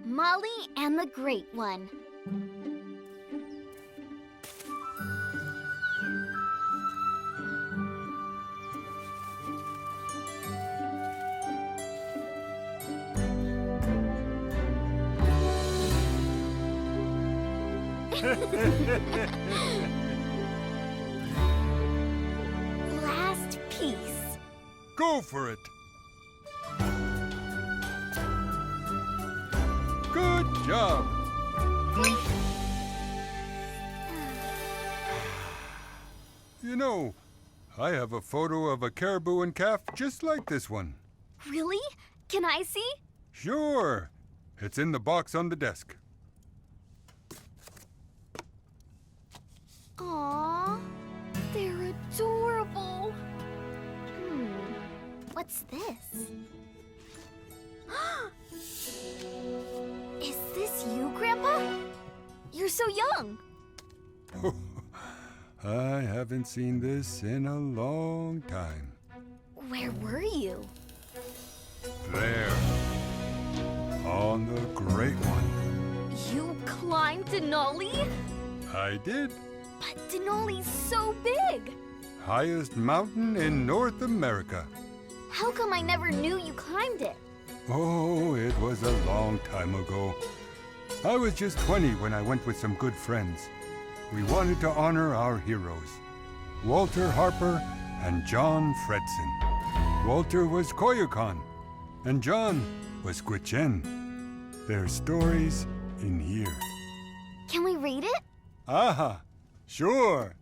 Molly and the Great One. Last piece. Go for it. Good job. You know, I have a photo of a caribou and calf just like this one. Really? Can I see? Sure. It's in the box on the desk. Aww, they're adorable. What's this? Is this you, Grandpa? You're so young. I haven't seen this in a long time. Where were you? There. On the Great One. You climbed Denali? I did. But Denali's so big. Highest mountain in North America. How come I never knew you climbed it? Oh, it was a long time ago. I was just 20 when I went with some good friends. We wanted to honor our heroes, Walter Harper and John Fredson. Walter was Koyukon, and John was Gwich'en. Their stories in here. Can we read it? Aha, sure.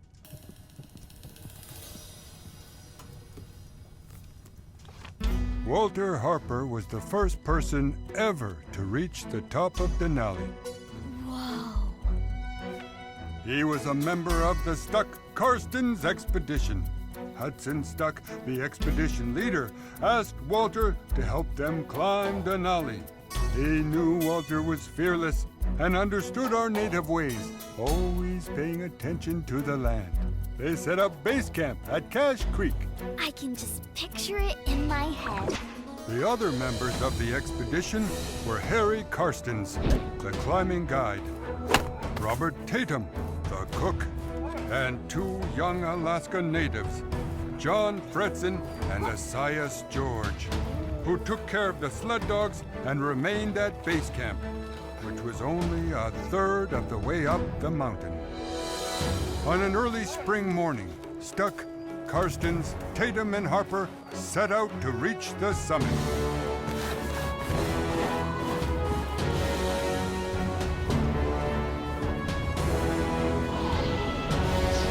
Walter Harper was the first person ever to reach the top of Denali. Whoa. He was a member of the Stuck-Karstens expedition. Hudson Stuck, the expedition leader, asked Walter to help them climb Denali. He knew Walter was fearless and understood our native ways, always paying attention to the land. They set up base camp at Cache Creek. I can just picture it in my head. The other members of the expedition were Harry Karstens, the climbing guide, Robert Tatum, the cook, and two young Alaska natives, John Fredson and Esaias George, who took care of the sled dogs and remained at base camp, which was only a third of the way up the mountain. On an early spring morning, Stuck, Karstens, Tatum, and Harper set out to reach the summit.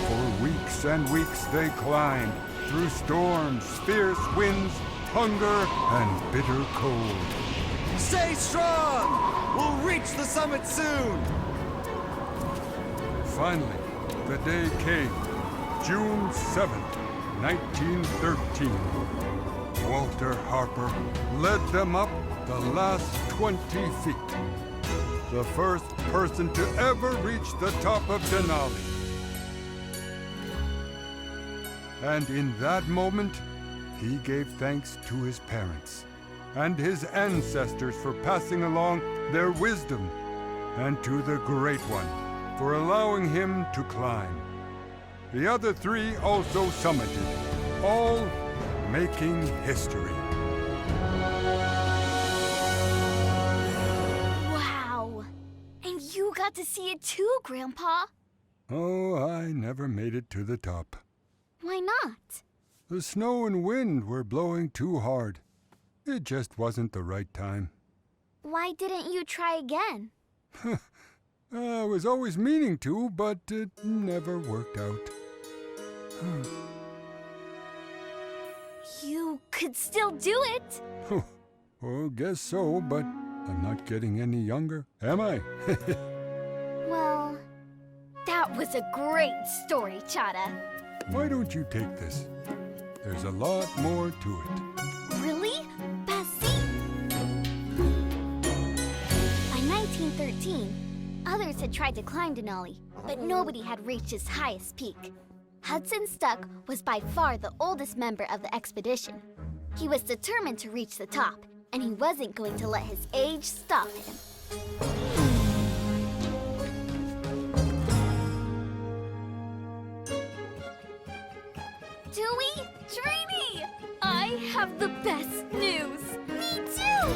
For weeks and weeks they climbed, through storms, fierce winds, hunger, and bitter cold. Stay strong! We'll reach the summit soon! Finally, the day came, June 7th, 1913. Walter Harper led them up the last 20 feet. The first person to ever reach the top of Denali. And in that moment, he gave thanks to his parents and his ancestors for passing along their wisdom, and to the Great One for allowing him to climb. The other three also summited, all making history. Wow. And you got to see it too, Grandpa. Oh, I never made it to the top. Why not? The snow and wind were blowing too hard. It just wasn't the right time. Why didn't you try again? I was always meaning to, but it never worked out. You could still do it. Oh, guess so, but I'm not getting any younger, am I? Well, that was a great story, Chada. Why don't you take this? There's a lot more to it. Really? Bassi? By 1913, others had tried to climb Denali, but nobody had reached its highest peak. Hudson Stuck was by far the oldest member of the expedition. He was determined to reach the top, and he wasn't going to let his age stop him. Dewey, Trini! I have the best news! Me too!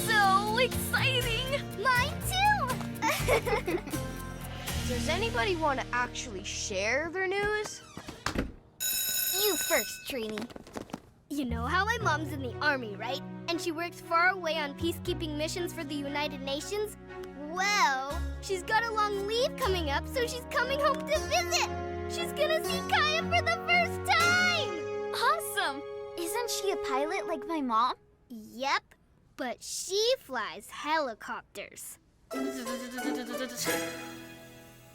So exciting! Mine too! Does anybody want to actually share their news? You first, Trini. You know how my mom's in the army, right? And she works far away on peacekeeping missions for the United Nations? Well, she's got a long leave coming up, so she's coming home to visit! She's gonna see Kaya for the first time! Awesome! Isn't she a pilot like my mom? Yep, but she flies helicopters.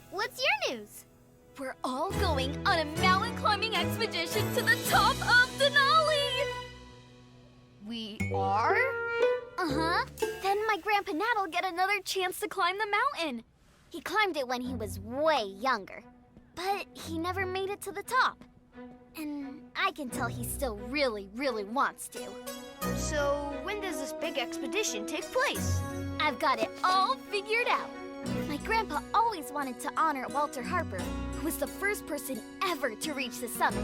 What's your news? We're all going on a mountain climbing expedition to the top of Denali! We are? Uh-huh. Then my Grandpa Nat'll get another chance to climb the mountain. He climbed it when he was way younger. But he never made it to the top. And I can tell he still really, really wants to. So when does this big expedition take place? I've got it all figured out. My grandpa always wanted to honor Walter Harper, who was the first person ever to reach the summit.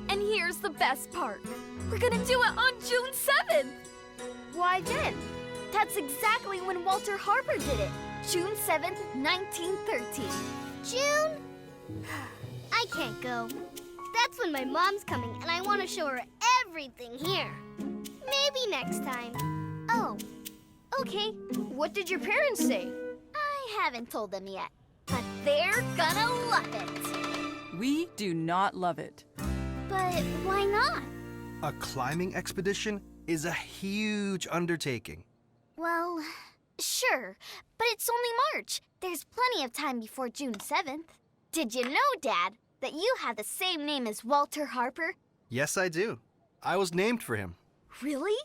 And here's the best part. We're gonna do it on June 7th. Why then? That's exactly when Walter Harper did it. June 7th, 1913. June? I can't go. That's when my mom's coming, and I want to show her everything here. Maybe next time. Oh, okay. What did your parents say? I haven't told them yet, but they're gonna love it. We do not love it. But why not? A climbing expedition is a huge undertaking. Well, sure, but it's only March. There's plenty of time before June 7th. Did you know, Dad, that you have the same name as Walter Harper? Yes, I do. I was named for him. Really?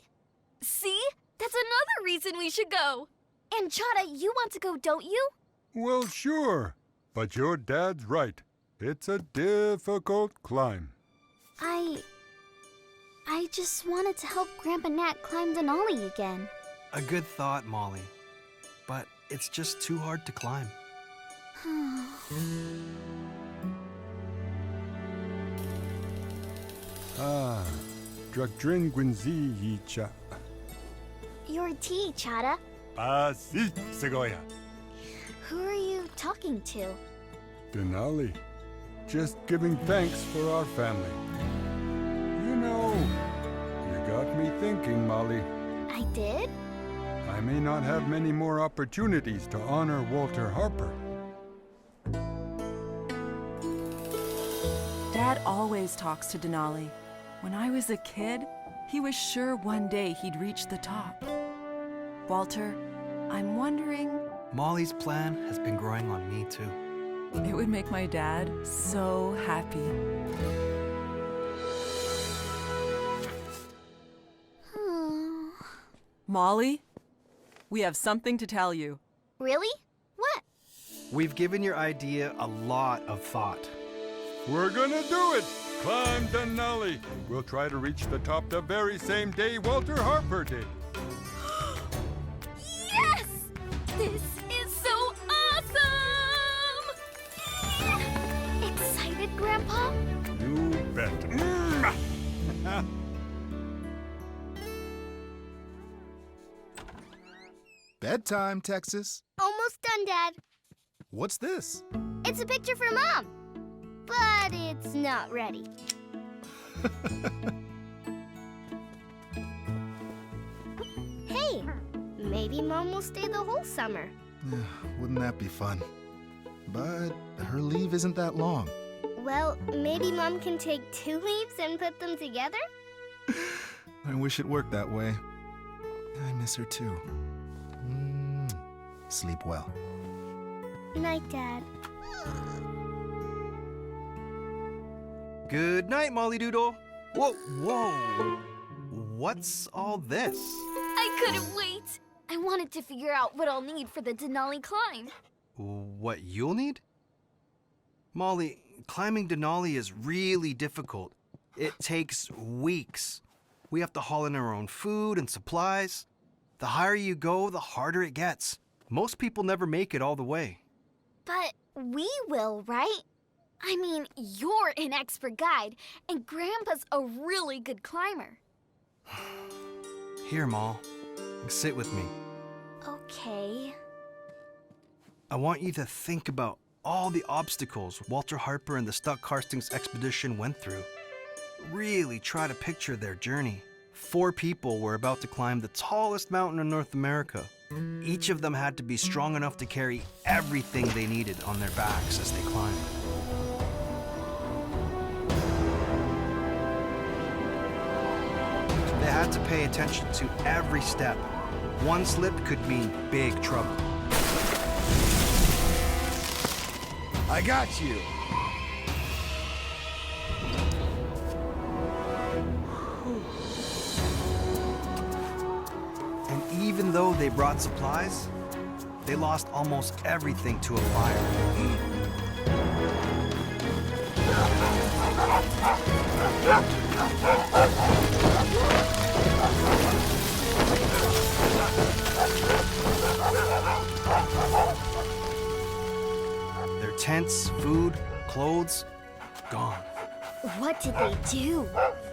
See? That's another reason we should go. And Chada, you want to go, don't you? Well, sure. But your dad's right. It's a difficult climb. I just wanted to help Grandpa Nat climb Denali again. A good thought, Molly. But it's just too hard to climb. Drakdrin Gwinzi Yicha. Your tea, Chada. Si, Segoya. Who are you talking to? Denali. Just giving thanks for our family. You know, you got me thinking, Molly. I did? I may not have many more opportunities to honor Walter Harper. Dad always talks to Denali. When I was a kid, he was sure one day he'd reach the top. Walter, I'm wondering... Molly's plan has been growing on me, too. It would make my dad so happy. Molly, we have something to tell you. Really? What? We've given your idea a lot of thought. We're gonna do it! Climb Denali! We'll try to reach the top the very same day Walter Harper did. Yes! This is so awesome! Excited, Grandpa? You bet. Bedtime, Texas. Almost done, Dad. What's this? It's a picture for Mom. But it's not ready. Hey, maybe Mom will stay the whole summer. Wouldn't that be fun? But her leave isn't that long. Well, maybe Mom can take 2 leaves and put them together? I wish it worked that way. I miss her too. Sleep well. Night, Dad. Good night, Molly Doodle. Whoa, whoa. What's all this? I couldn't wait. I wanted to figure out what I'll need for the Denali climb. What you'll need? Molly, climbing Denali is really difficult. It takes weeks. We have to haul in our own food and supplies. The higher you go, the harder it gets. Most people never make it all the way. But we will, right? I mean, you're an expert guide, and Grandpa's a really good climber. Here, Ma. Sit with me. Okay. I want you to think about all the obstacles Walter Harper and the Stuck Karstings expedition went through. Really try to picture their journey. 4 people were about to climb the tallest mountain in North America. Each of them had to be strong enough to carry everything they needed on their backs as they climbed. They had to pay attention to every step. One slip could mean big trouble. I got you. And even though they brought supplies, they lost almost everything to a fire. Their tents, food, clothes, gone. What did they do?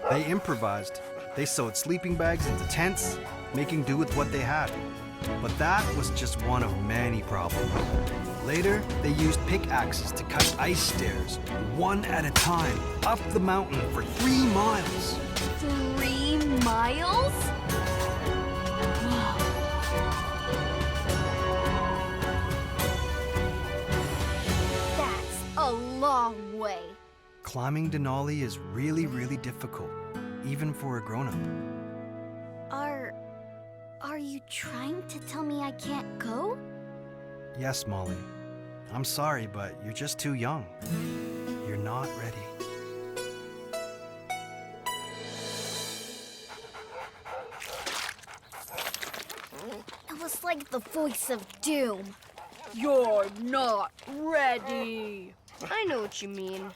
They improvised. They sewed sleeping bags into tents, making do with what they had. But that was just one of many problems. Later, they used pickaxes to cut ice stairs, one at a time, up the mountain for 3 miles. 3 miles? That's a long way. Climbing Denali is really, really difficult, even for a grown-up. Are you trying to tell me I can't go? Yes, Molly. I'm sorry, but you're just too young. You're not ready. It was like the voice of doom. You're not ready. I know what you mean.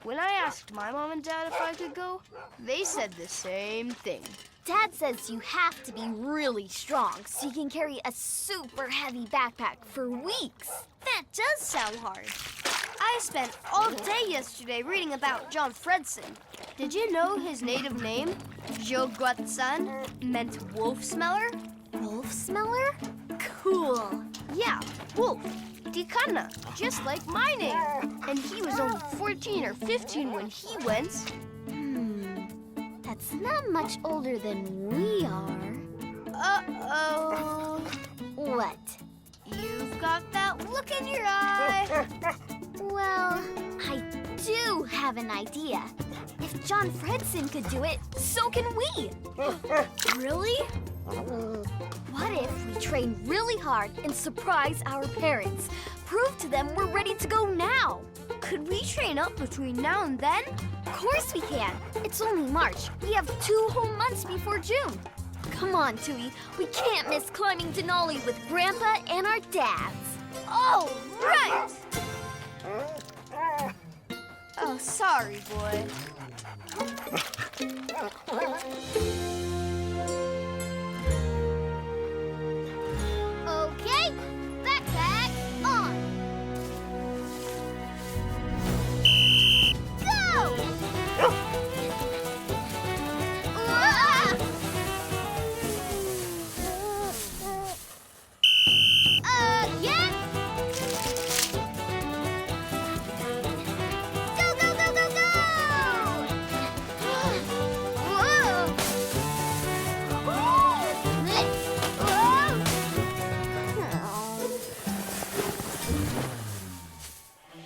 When I asked my mom and dad if I could go, they said the same thing. Dad says you have to be really strong so you can carry a super heavy backpack for weeks. That does sound hard. I spent all day yesterday reading about John Fredson. Did you know his native name, Joguatsan, meant wolf smeller? Wolf smeller? Cool. Yeah, wolf. Tikana, just like my name. And he was only 14 or 15 when he went. That's not much older than we are. Uh-oh. What? You've got that look in your eye. Well, I do have an idea. If John Fredson could do it, so can we. Really? What if we train really hard and surprise our parents? Prove to them we're ready to go now. Could we train up between now and then? Of course we can. It's only March. We have 2 whole months before June. Come on, Tui. We can't miss climbing Denali with Grandpa and our dads. Oh, right! Oh, sorry, boy. Okay, backpack on. Go! Again? Go, go, go, go, go! Whoa!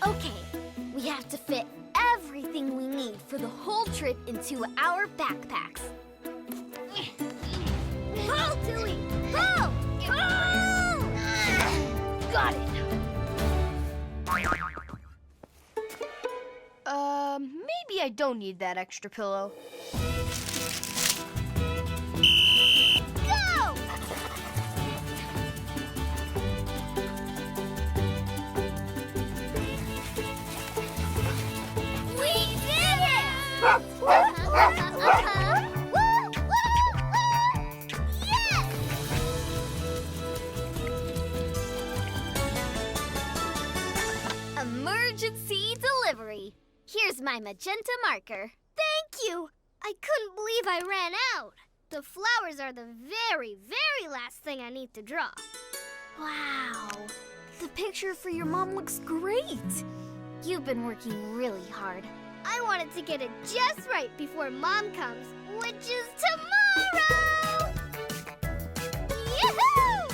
Okay, we have to fit everything we need for the whole trip into our backpacks. Pull, Tui! Pull! Pull! Got it. Maybe I don't need that extra pillow. Go! We did it! Woo, woo, woo! Yes! Here's my magenta marker. Thank you! I couldn't believe I ran out. The flowers are the very, very last thing I need to draw. Wow. The picture for your mom looks great. You've been working really hard. I wanted to get it just right before Mom comes, which is tomorrow! Yoo-hoo!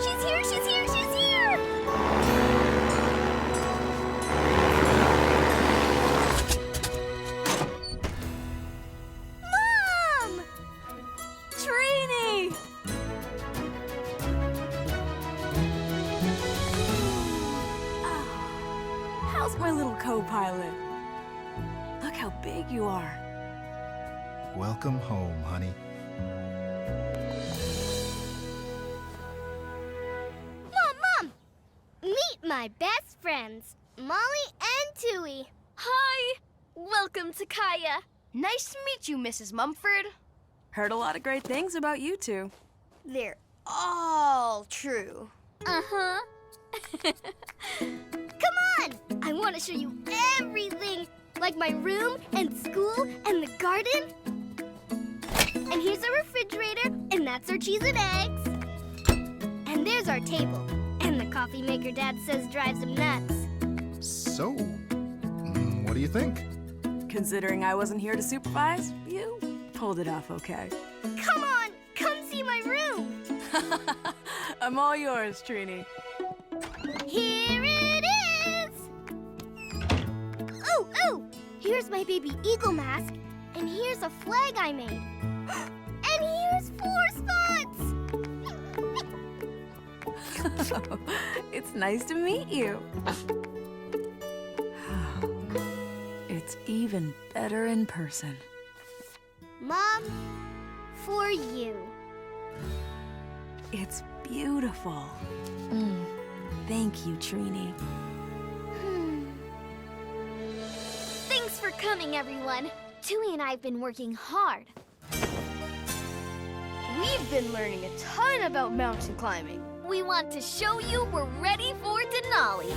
She's here, she's here, she's here! Mom! Trini! How's my little co-pilot? Look how big you are. Welcome home, honey. Mom! Meet my best friends, Molly and Tui. Hi. Welcome to Kaya. Nice to meet you, Mrs. Mumford. Heard a lot of great things about you two. They're all true. Uh-huh. Come on! I want to show you everything, like my room and school and the garden. And here's our refrigerator, and that's our cheese and eggs. And there's our table, and the coffee maker Dad says drives him nuts. So, what do you think? Considering I wasn't here to supervise, you pulled it off okay. Come on, come see my room. I'm all yours, Trini. Here it is! Oh! Here's my baby eagle mask, and here's a flag I made. And here's 4 spots! It's nice to meet you. It's even better in person. Mom, for you. It's beautiful. Thank you, Trini. Thanks for coming, everyone. Tui and I have been working hard. We've been learning a ton about mountain climbing. We want to show you we're ready for Denali.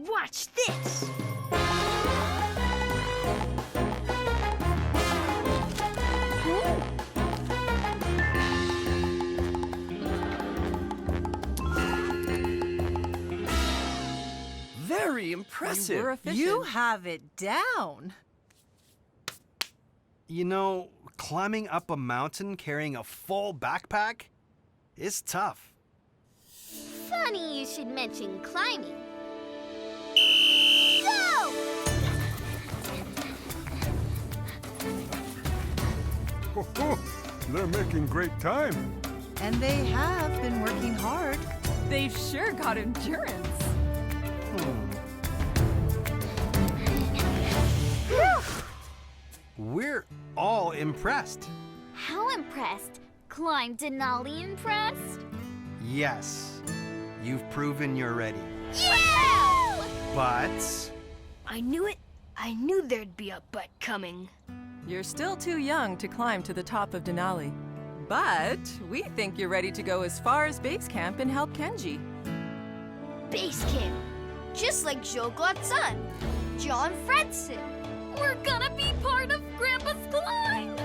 Watch this! Very impressive. You were efficient. You have it down. You know, climbing up a mountain carrying a full backpack is tough. Funny you should mention climbing. Go! They're making great time. And they have been working hard. They've sure got endurance. We're all impressed. How impressed? Climb Denali impressed? Yes, you've proven you're ready. Yeah! But I knew it. I knew there'd be a but coming. You're still too young to climb to the top of Denali. But we think you're ready to go as far as base camp and help Kenji. Base camp. Just like Joglot's son, John Fredson. We're gonna be part of Grandpa's climb!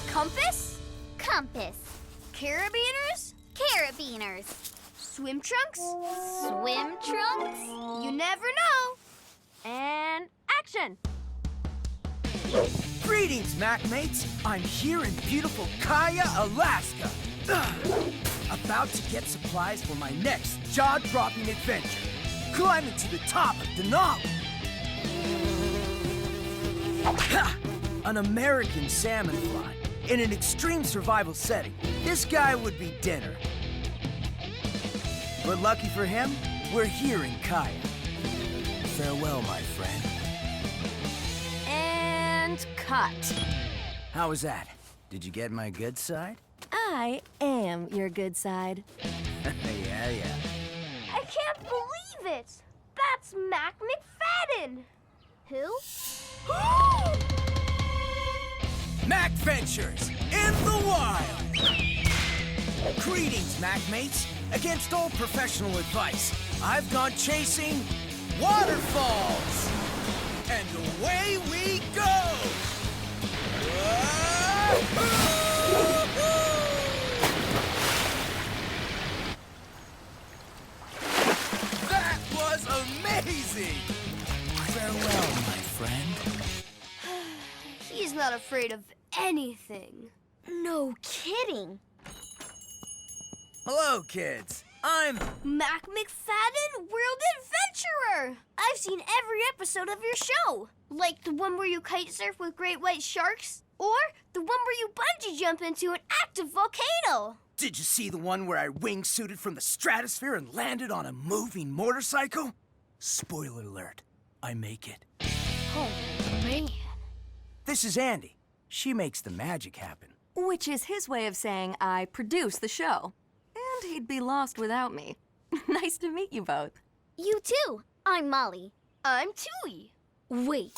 Compass? Compass. Carabiners? Carabiners. Swim trunks? Swim trunks? You never know. And action! Greetings, MacMates. I'm here in beautiful Kaya, Alaska. About to get supplies for my next jaw-dropping adventure. Climbing to the top of Denali. Ha! An American salmon fly in an extreme survival setting. This guy would be dinner. But lucky for him, we're here in Kaya. Farewell, my friend. And cut. How was that? Did you get my good side? I am your good side. Yeah. I can't believe it. That's Mac McFadden. Who? Mac Ventures in the wild. Greetings, Mac mates. Against all professional advice, I've gone chasing waterfalls. And away we go. That was amazing. Farewell, my friend. He's not afraid of anything. No kidding. Hello, kids. I'm... Mac McFadden, World Adventurer! I've seen every episode of your show. Like the one where you kite surf with great white sharks, or the one where you bungee jump into an active volcano. Did you see the one where I wingsuited from the stratosphere and landed on a moving motorcycle? Spoiler alert, I make it. Oh, man. This is Andy. She makes the magic happen. Which is his way of saying I produce the show. And he'd be lost without me. Nice to meet you both. You too. I'm Molly. I'm Tui. Wait,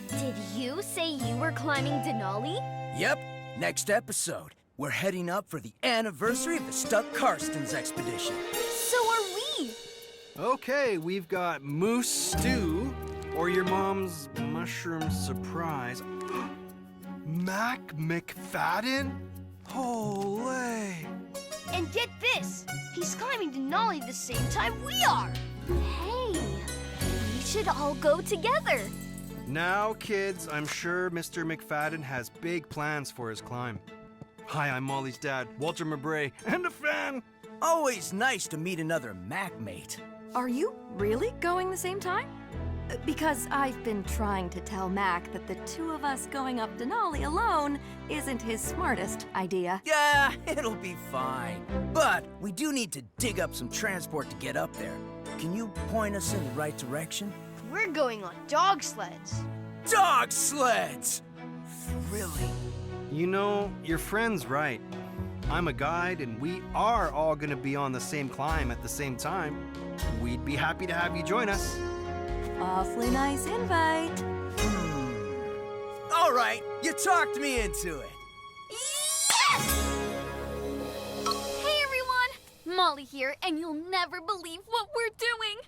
did you say you were climbing Denali? Yep, next episode. We're heading up for the anniversary of the Stuck Karstens expedition. So are we. Okay, we've got moose stew or your mom's mushroom surprise. Mac McFadden? Holy! And get this, he's climbing Denali the same time we are. Hey, we should all go together. Now, kids, I'm sure Mr. McFadden has big plans for his climb. Hi, I'm Molly's dad, Walter Mabray, and a fan. Always nice to meet another Mac mate. Are you really going the same time? Because I've been trying to tell Mac that the two of us going up Denali alone isn't his smartest idea. Yeah, it'll be fine. But we do need to dig up some transport to get up there. Can you point us in the right direction? We're going on dog sleds. Dog sleds! Thrilling. You know, your friend's right. I'm a guide, and we are all gonna be on the same climb at the same time. We'd be happy to have you join us. Awfully nice invite. All right, you talked me into it. Yes! Hey everyone, Molly here, and you'll never believe what we're doing.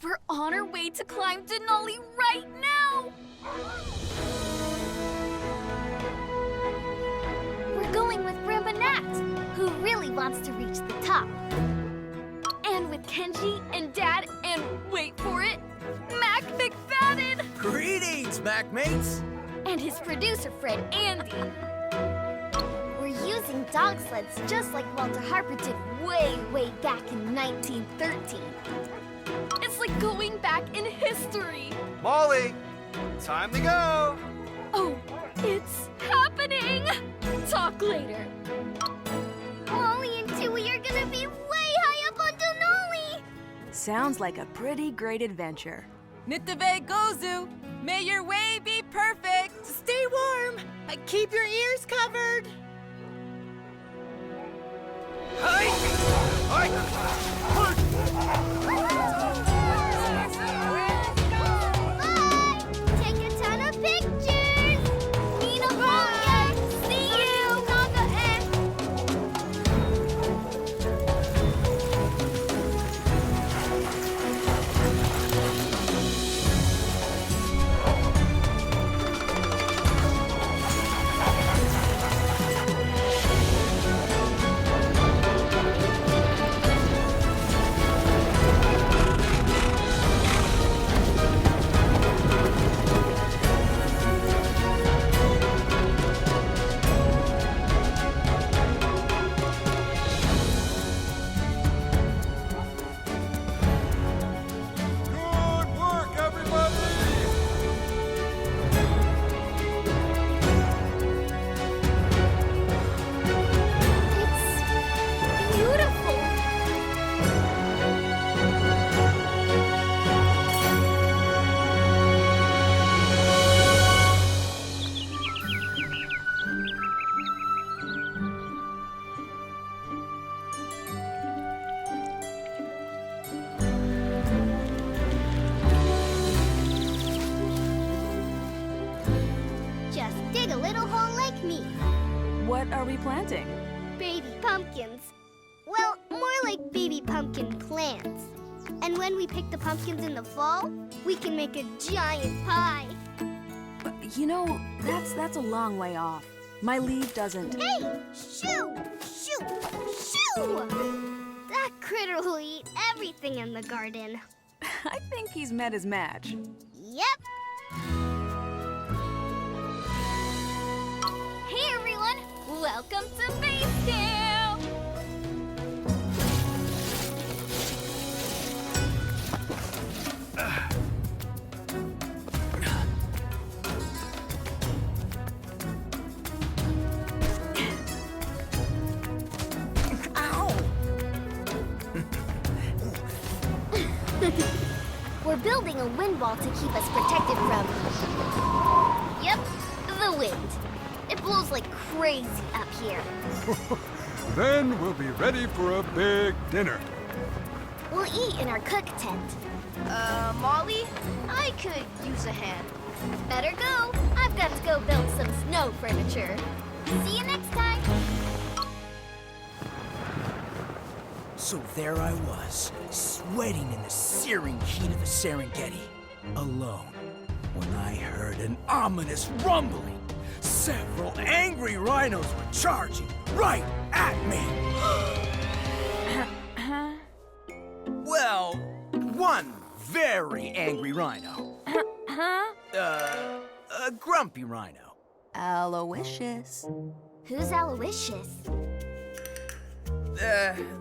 We're on our way to climb Denali right now. We're going with Grandpa Nat, who really wants to reach the top. And with Kenji and Dad and, wait for it, Mac McFadden! Greetings, Mac mates! And his producer friend, Andy. We're using dog sleds just like Walter Harper did way back in 1913. It's like going back in history. Molly, time to go. Oh, it's happening! Talk later. Molly and Tui are gonna be way high up on Denali! Sounds like a pretty great adventure. Nitave Gozu! May your way be perfect! Stay warm. Keep your ears covered. Bye! Take a ton of pictures! Nina Rocket! See you! Naga me. What are we planting? Baby pumpkins. Well, more like baby pumpkin plants. And when we pick the pumpkins in the fall, we can make a giant pie. You know, that's a long way off. My leave doesn't... Hey! Shoo! Shoo! Shoo! That critter will eat everything in the garden. I think he's met his match. Yep. Hey everyone! Welcome to base camp! We're building a wind wall to keep us protected from... Yep, the wind. It blows like crazy up here. Then we'll be ready for a big dinner. We'll eat in our cook tent. Molly, I could use a hand. Better go. I've got to go build some snow furniture. See you next time. So there I was, sweating in the searing heat of the Serengeti, alone, when I heard an ominous rumbling. Several angry rhinos were charging right at me. Well, one very angry rhino. A grumpy rhino. Aloysius. Who's Aloysius?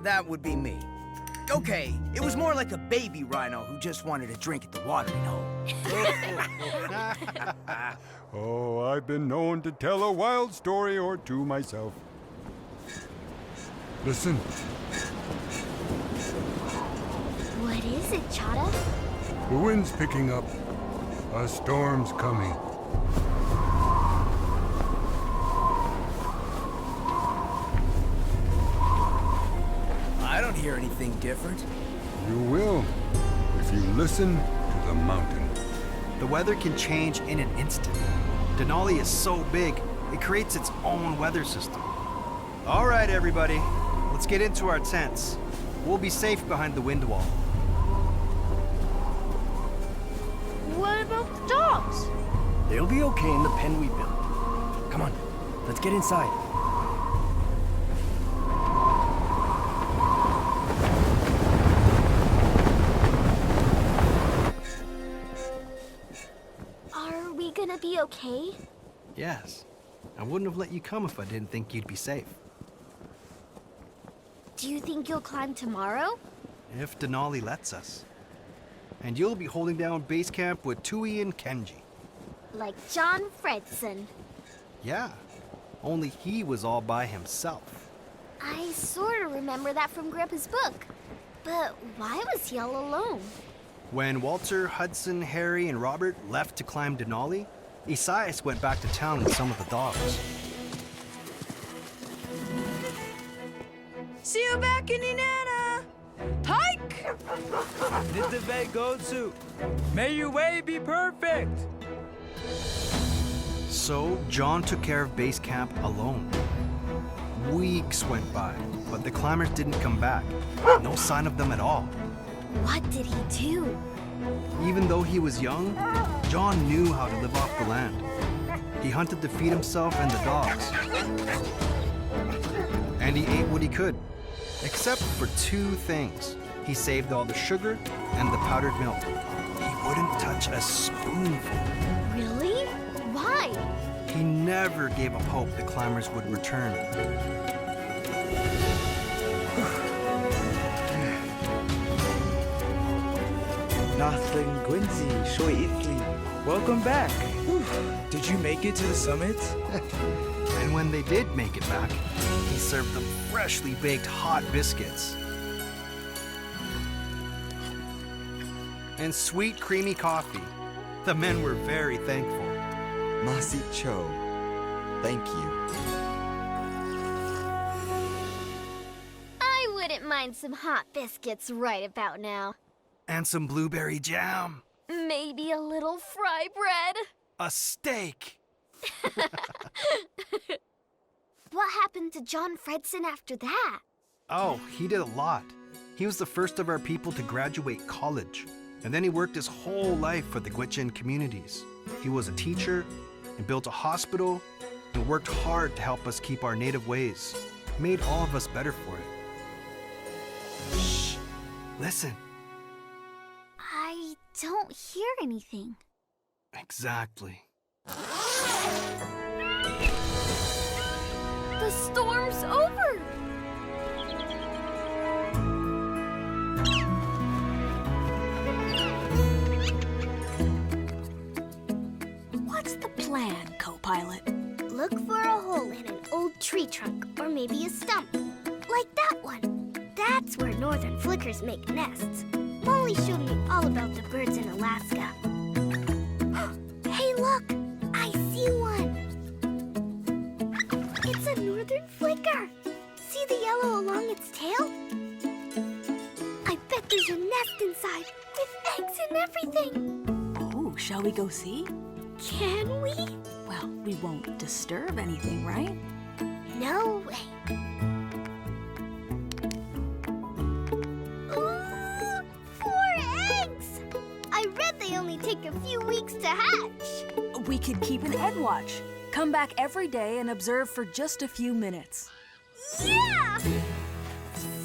That would be me. Okay, it was more like a baby rhino who just wanted a drink at the watering hole. Oh, I've been known to tell a wild story or two myself. Listen. What is it, Chada? The wind's picking up. A storm's coming. I don't hear anything different. You will, if you listen to the mountain. The weather can change in an instant. Denali is so big, it creates its own weather system. All right, everybody, let's get into our tents. We'll be safe behind the wind wall. What about the dogs? They'll be okay in the pen we built. Come on, let's get inside. Are we gonna be okay? Yes. I wouldn't have let you come if I didn't think you'd be safe. Do you think you'll climb tomorrow? If Denali lets us. And you'll be holding down base camp with Tui and Kenji. Like John Fredson. Yeah. Only he was all by himself. I sort of remember that from Grandpa's book. But why was he all alone? When Walter, Hudson, Harry, and Robert left to climb Denali, Isaias went back to town with some of the dogs. See you back in Inanna! Hike! Did the vet go to? May your way be perfect! So, John took care of base camp alone. Weeks went by, but the climbers didn't come back. No sign of them at all. What did he do? Even though he was young, John knew how to live off the land. He hunted to feed himself and the dogs. And he ate what he could, except for two things. He saved all the sugar and the powdered milk. He wouldn't touch a spoonful. Really? Why? He never gave up hope the climbers would return. Nothing Quincy, Shoy Italy. Welcome back. Did you make it to the summit? And when they did make it back, he served them freshly baked hot biscuits. And sweet, creamy coffee. The men were very thankful. Masi Cho. Thank you. I wouldn't mind some hot biscuits right about now. And some blueberry jam. Maybe a little fry bread. A steak. What happened to John Fredson after that? Oh, he did a lot. He was the first of our people to graduate college, and then he worked his whole life for the Gwich'in communities. He was a teacher and built a hospital and worked hard to help us keep our native ways. He made all of us better for it. Shh! Listen. I don't hear anything. Exactly. The storm's over! What's the plan, co-pilot? Look for a hole in an old tree trunk, or maybe a stump. Like that one. That's where northern flickers make nests. Molly showed me all about the birds in Alaska. Hey, look! I see one! It's a northern flicker! See the yellow along its tail? I bet there's a nest inside, with eggs and everything! Oh, shall we go see? Can we? Well, we won't disturb anything, right? No way. Ooh, 4 eggs! I read they only take a few weeks to hatch. We could keep an egg watch. Come back every day and observe for just a few minutes. Yeah!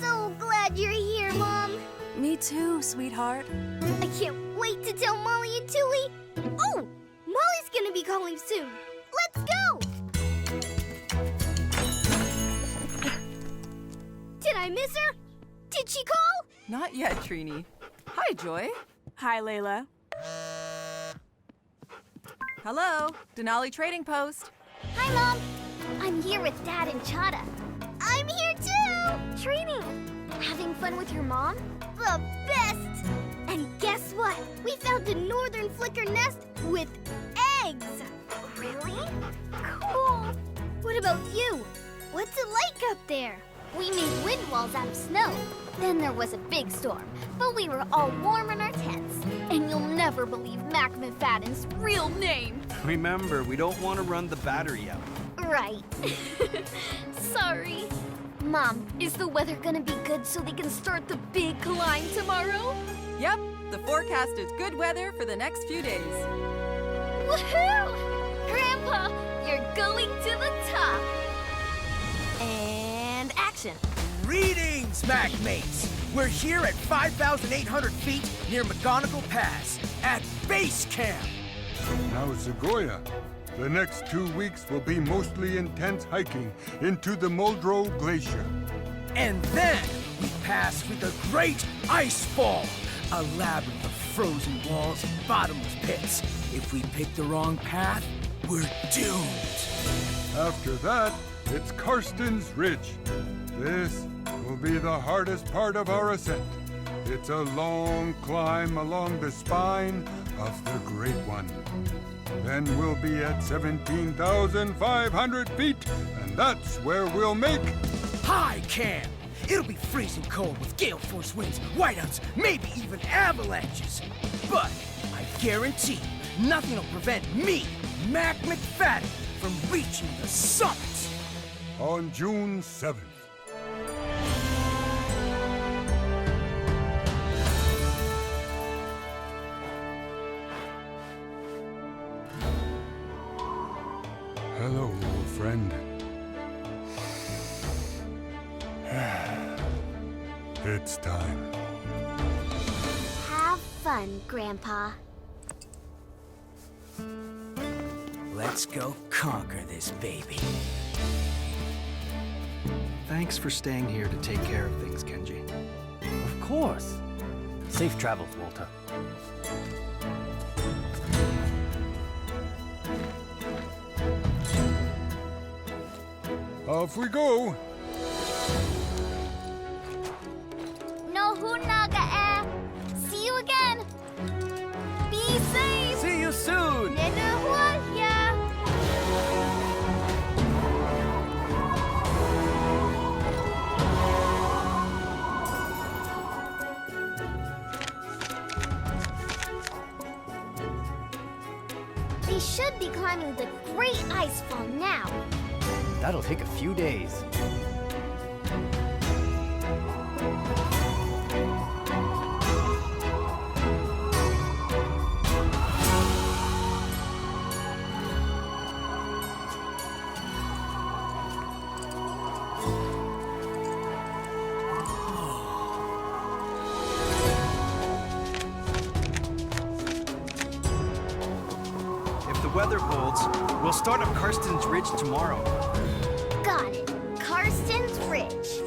So glad you're here, Mom. Me too, sweetheart. I can't wait to tell Molly and Tui. Oh, Molly's gonna be calling soon. Let's go! Did I miss her? Did she call? Not yet, Trini. Hi, Joy. Hi, Layla. Hello, Denali Trading Post. Hi, Mom. I'm here with Dad and Chada. I'm here too! Trini, having fun with your mom? The best! And guess what? We found a northern flicker nest with eggs! Really? Cool. What about you? What's it like up there? We made wind walls out of snow. Then there was a big storm, but we were all warm in our tents. And you'll never believe Mac McFadden's real name. Remember, we don't want to run the battery out. Right. Sorry. Mom, is the weather gonna be good so they can start the big climb tomorrow? Yep, the forecast is good weather for the next few days. Woohoo! Grandpa, you're going to the top. And action. Greetings, MacMates! We're here at 5,800 feet near McGonagall Pass at Base Camp. Now, Zagoya, the next 2 weeks will be mostly intense hiking into the Muldrow Glacier. And then we pass through the Great Ice Fall, a labyrinth of frozen walls and bottomless pits. If we pick the wrong path, we're doomed. After that, it's Karsten's Ridge. This will be the hardest part of our ascent. It's a long climb along the spine of the Great One. Then we'll be at 17,500 feet, and that's where we'll make High Camp. It'll be freezing cold with gale force winds, whiteouts, maybe even avalanches. But I guarantee nothing will prevent me, Mac McFadden, from reaching the summit. on June 7th. Hello, old friend. It's time. Have fun, Grandpa. Let's go conquer this baby. Thanks for staying here to take care of things, Kenji. Of course. Safe travels, Walter. Off we go. No hunaga. See you again. Be safe. See you soon! Nenuhuaya. They should be climbing the Great Icefall now. That'll take a few days. If the weather holds, we'll start up Karsten's Ridge tomorrow. Got it. Karsten's Ridge.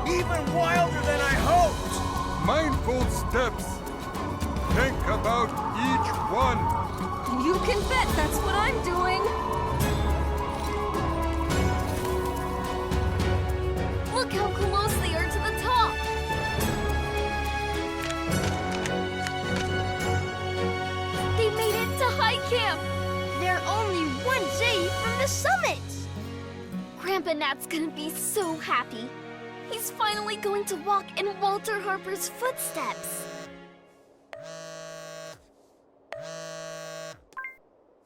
Even wilder than I hoped! Mindful steps. Think about each one. You can bet that's what I'm doing. Look how close they are to the top. They made it to high camp. They're only one day from the summit. Grandpa Nat's gonna be so happy. He's finally going to walk in Walter Harper's footsteps.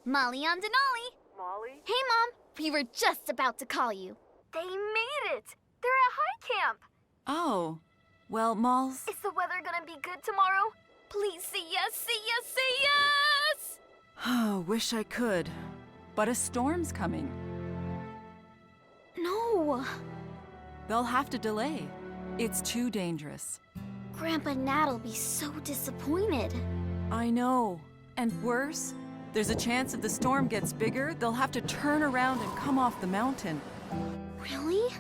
Molly on Denali. Molly? Hey, Mom. We were just about to call you. They made it. They're at high camp. Oh, well, Malls, Is the weather gonna be good tomorrow? Please say yes, say yes, say yes! oh, wish I could. But a storm's coming. No. They'll have to delay. It's too dangerous. Grandpa Nat'll be so disappointed. I know. And worse, there's a chance if the storm gets bigger, they'll have to turn around and come off the mountain. Really?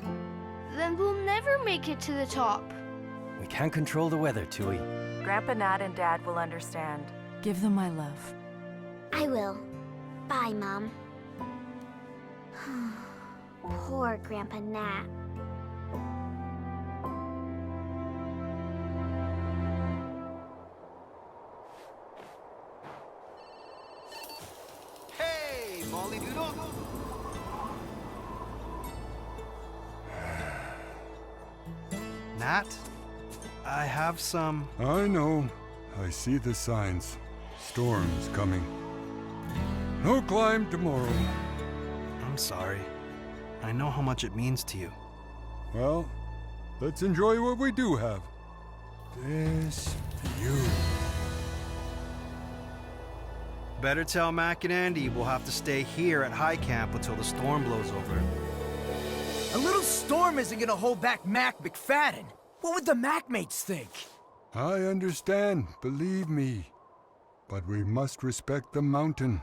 Then we'll never make it to the top. We can't control the weather, Tui. Grandpa Nat and Dad will understand. Give them my love. I will. Bye, Mom. Poor Grandpa Nat. Hey, Molly Doodle! Nat, I have some... I know. I see the signs. Storm's coming. No climb tomorrow. I'm sorry. I know how much it means to you. Well, let's enjoy what we do have. This view. Better tell Mac and Andy we'll have to stay here at high camp until the storm blows over. A little storm isn't gonna hold back Mac McFadden. What would the Mac mates think? I understand, believe me. But we must respect the mountain.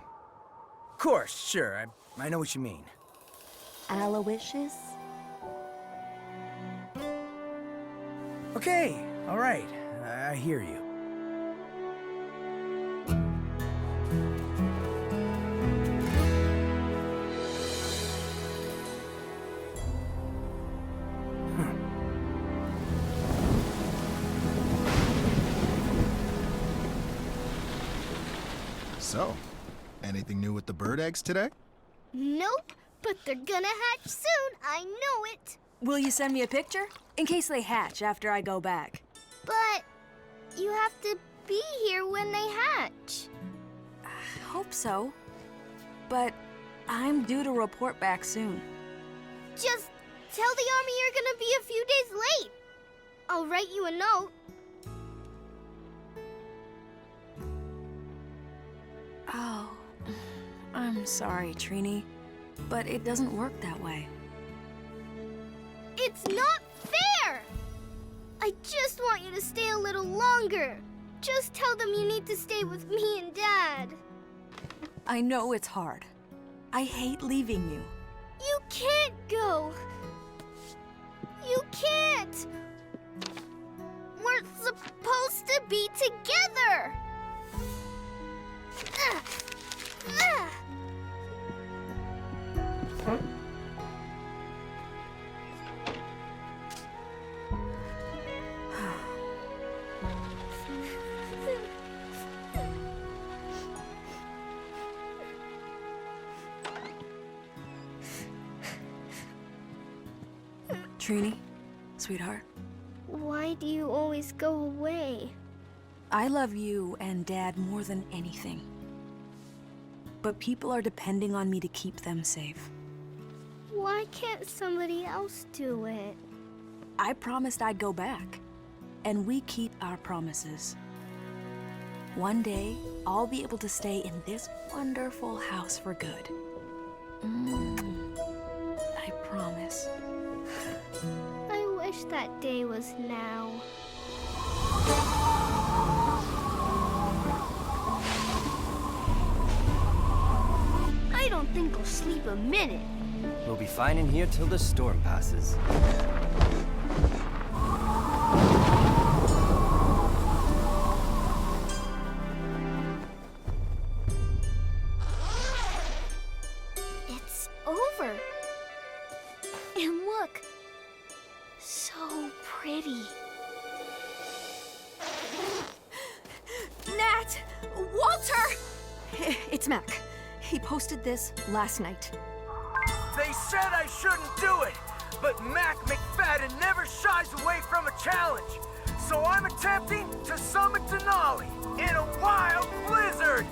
Of course, sure. I know what you mean. Aloysius? Okay, all right. I hear you. So, anything new with the bird eggs today? Nope, but they're gonna hatch soon. I know it. Will you send me a picture? In case they hatch after I go back. But you have to be here when they hatch. Hope so. But I'm due to report back soon. Just tell the army you're gonna be a few days late. I'll write you a note. Oh, I'm sorry, Trini, but it doesn't work that way. It's not fair! I just want you to stay a little longer. Just tell them you need to stay with me and Dad. I know it's hard. I hate leaving you. You can't go. You can't. We're supposed to be together. Trini, sweetheart, Why do you always go away? I love you and Dad more than anything. But people are depending on me to keep them safe. Why can't somebody else do it? I promised I'd go back, and we keep our promises. One day, I'll be able to stay in this wonderful house for good. I promise. I wish that day was now. I don't think I'll sleep a minute. We'll be fine in here till the storm passes. It's over. And look, so pretty. Nat! Walter! It's Mac. He posted this last night. They said I shouldn't do it, but Mac McFadden never shies away from a challenge. So I'm attempting to summon Denali in a wild blizzard.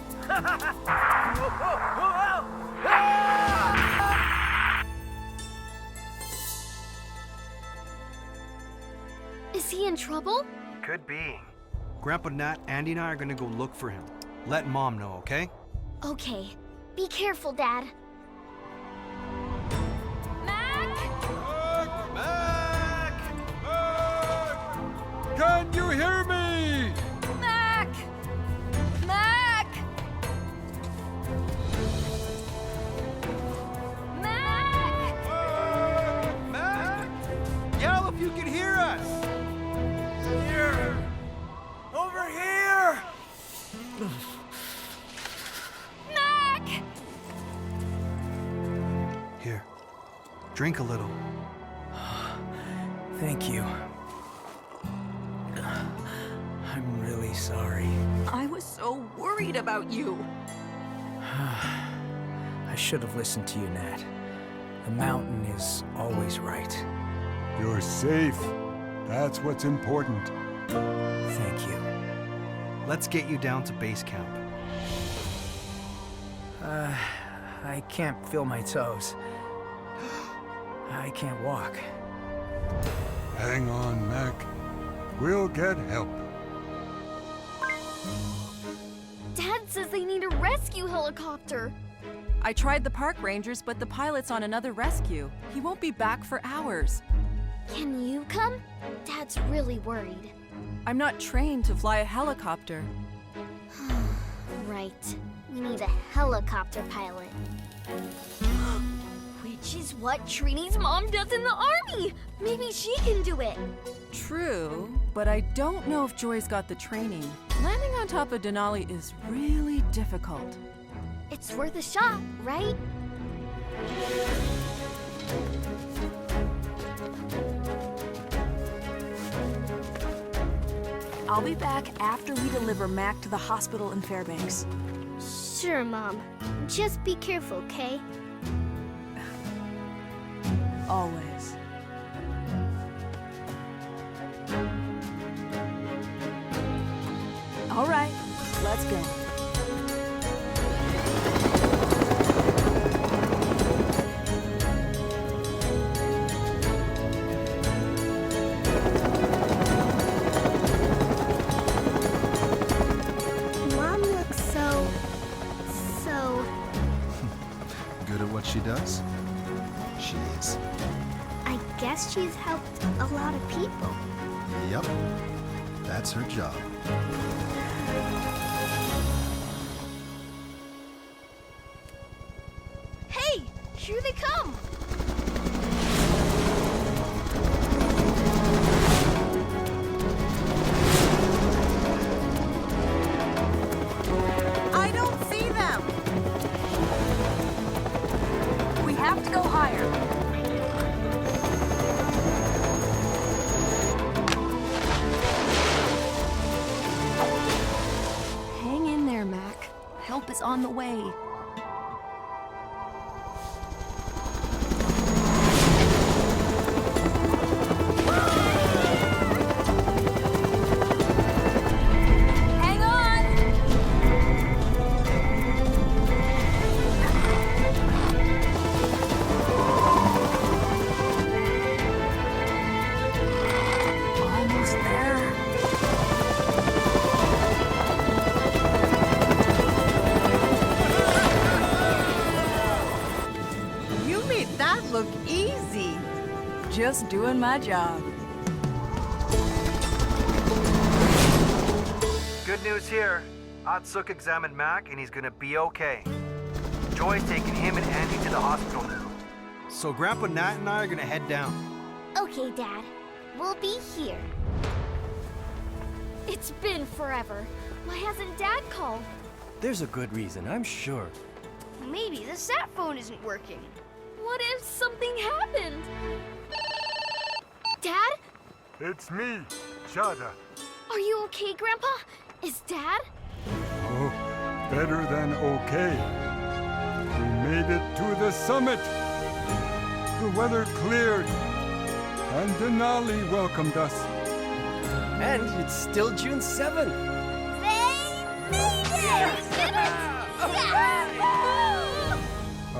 Is he in trouble? Could be. Grandpa Nat, Andy and I are gonna go look for him. Let Mom know, okay? Okay. Be careful, Dad. Mac! Mac! Mac! Can you hear me? Mac! Mac! Mac! Mac! Yell if you can hear us! Here! Over here! Mac! Here, drink a little. Thank you. I'm really sorry. I was so worried about you. I should have listened to you, Nat. The mountain is always right. You're safe. That's what's important. Thank you. Let's get you down to base camp. I can't feel my toes. I can't walk. Hang on, Mac. We'll get help. Dad says they need a rescue helicopter. I tried the park rangers, but the pilot's on another rescue. He won't be back for hours. Can you come? Dad's really worried. I'm not trained to fly a helicopter. Right. We need a helicopter pilot. Which is what Trini's mom does in the army. Maybe she can do it. True, but I don't know if Joy's got the training. Landing on top of Denali is really difficult. It's worth a shot, right? I'll be back after we deliver Mac to the hospital in Fairbanks. Sure, Mom. Just be careful, okay? Always. All right, let's go. Mom looks so Good at what she does? She is. I guess she's helped a lot of people. Yep. That's her job. Hey, here they come. I don't see them. We have to go higher. Hang in there, Mac. Help is on the way. that look easy. Just doing my job. Good news here. Atsuk examined Mac and he's gonna be okay. Joy's taking him and Andy to the hospital now. So Grandpa Nat and I are gonna head down. Okay, Dad. We'll be here. It's been forever. Why hasn't Dad called? There's a good reason, I'm sure. Maybe the sat phone isn't working. What if something happened? Dad? It's me, Chada. Are you okay, Grandpa? Is Dad? Oh, better than okay. We made it to the summit. The weather cleared, and Denali welcomed us. And it's still June 7th.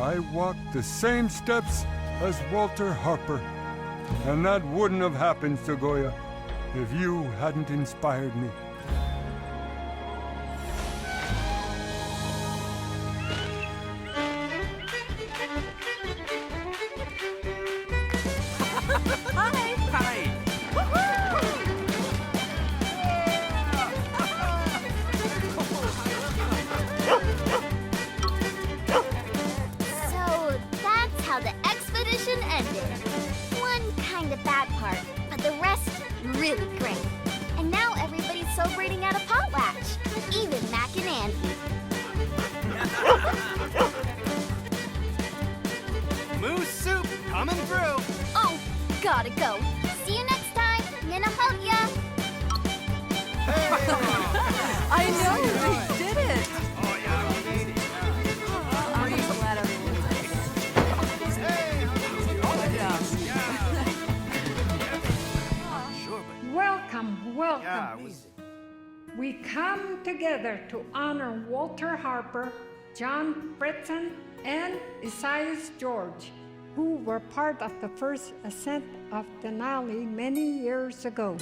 I walked the same steps as Walter Harper, and that wouldn't have happened, Segoya, if you hadn't inspired me. So that's how the expedition ended. One kind of bad part, but the rest really great. And now everybody's celebrating at a potlatch, even Mac and Andy. Moose soup coming through. Oh, gotta go. See you next time. Ninahalya. I know, we did it! Oh yeah, we made it. I'm so glad everyone likes it. Welcome, welcome. Yeah, it was... We come together to honor Walter Harper, John Fritzen, and Esaias George, who were part of the first ascent of Denali many years ago.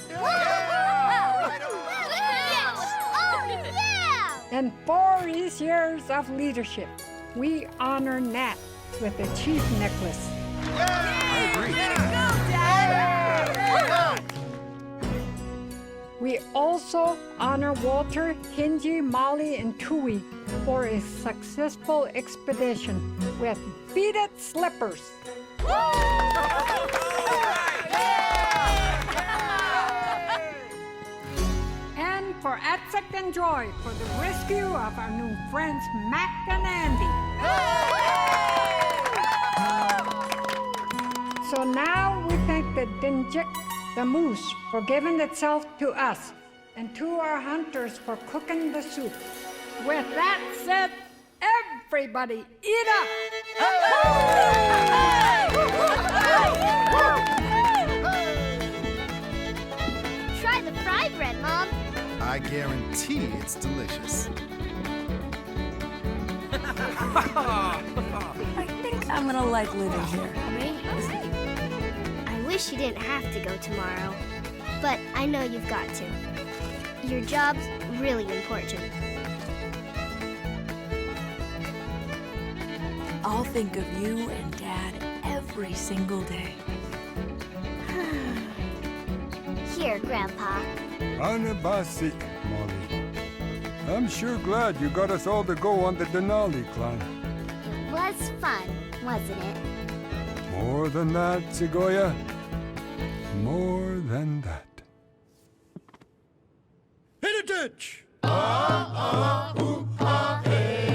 And for his years of leadership, we honor Nat with the chief necklace. I agree. We also honor Walter, Hinji, Molly, and Tui for a successful expedition with beaded slippers. And for Atsuk and Joy for the rescue of our new friends Mac and Andy. So now we thank the Dinjik, the moose, for giving itself to us, and to our hunters for cooking the soup. With that said, everybody eat up! Try the fry bread, Mom. I guarantee it's delicious. I think I'm gonna like living here. I wish you didn't have to go tomorrow, but I know you've got to. Your job's really important. I'll think of you and Dad every single day. Here, Grandpa. Anabasik, Molly. I'm sure glad you got us all to go on the Denali climb. It was fun, wasn't it? More than that, Segoya. More than that. Hit a ditch! Ah, ah, ooh, ah, hey.